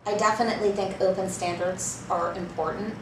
I definitely think open standards are important.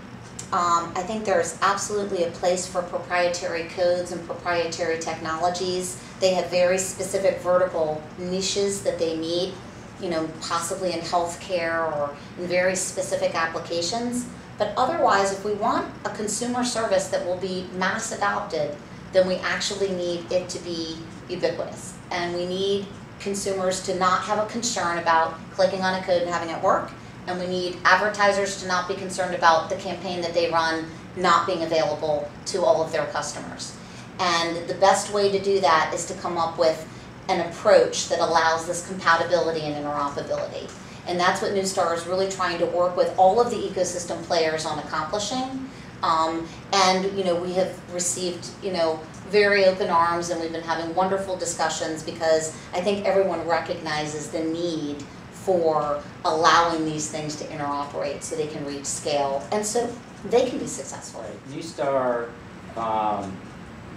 I think there's absolutely a place for proprietary codes and proprietary technologies. They have very specific vertical niches that they need, you know, possibly in healthcare or in very specific applications. But otherwise, if we want a consumer service that will be mass adopted, then we actually need it to be ubiquitous. And we need consumers to not have a concern about clicking on a code and having it work. And we need advertisers to not be concerned about the campaign that they run not being available to all of their customers. And the best way to do that is to come up with an approach that allows this compatibility and interoperability. And that's what Neustar is really trying to work with all of the ecosystem players on accomplishing. And you know, we have received, you know, very open arms, and we've been having wonderful discussions because I think everyone recognizes the need for allowing these things to interoperate so they can reach scale and so they can be successful. Right. Neustar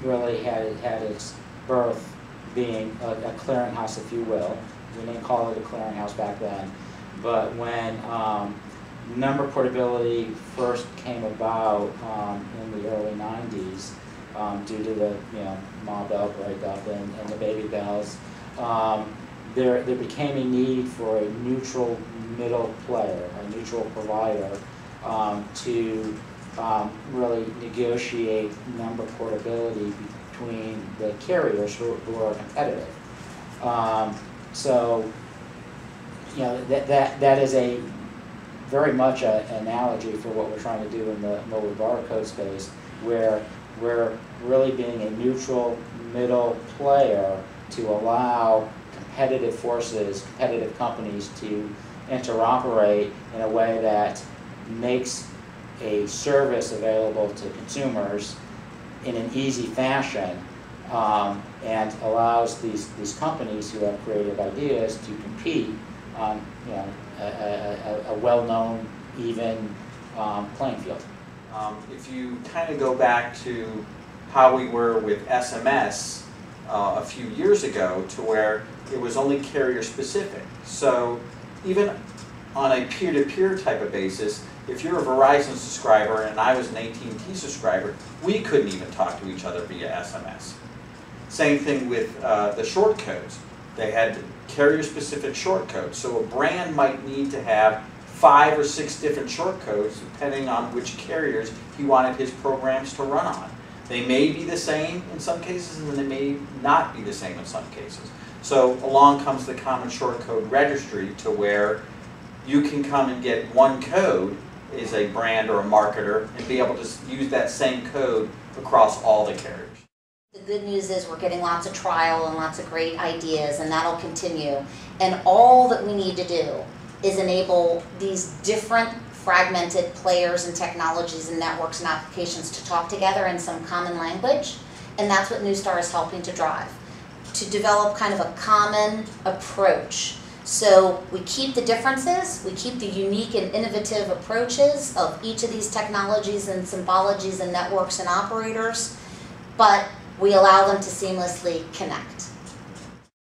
really had its birth being a clearinghouse, if you will. We didn't call it a clearinghouse back then, but when number portability first came about in the early 90s, due to the Ma Bell breakup and the baby bells, there became a need for a neutral middle player, a neutral provider, to really negotiate number portability between the carriers who are competitive. So, you know, that is a very much an analogy for what we're trying to do in the mobile barcode space, where we're really being a neutral middle player to allow competitive forces, competitive companies to interoperate in a way that makes a service available to consumers in an easy fashion, and allows these companies who have creative ideas to compete on a well-known, even playing field. If you kind of go back to how we were with SMS a few years ago, to where it was only carrier specific. So even on a peer-to-peer type of basis, if you're a Verizon subscriber and I was an AT&T subscriber, we couldn't even talk to each other via SMS. Same thing with the short codes. They had carrier-specific short codes. So a brand might need to have 5 or 6 different short codes depending on which carriers he wanted his programs to run on. They may be the same in some cases, and they may not be the same in some cases. So along comes the common short code registry, to where you can come and get one code as a brand or a marketer and be able to use that same code across all the carriers. The good news is we're getting lots of trial and lots of great ideas, and that'll continue. And all that we need to do is enable these different fragmented players and technologies and networks and applications to talk together in some common language, and that's what Neustar is helping to drive, to develop kind of a common approach. So we keep the differences, we keep the unique and innovative approaches of each of these technologies and symbologies and networks and operators, but we allow them to seamlessly connect.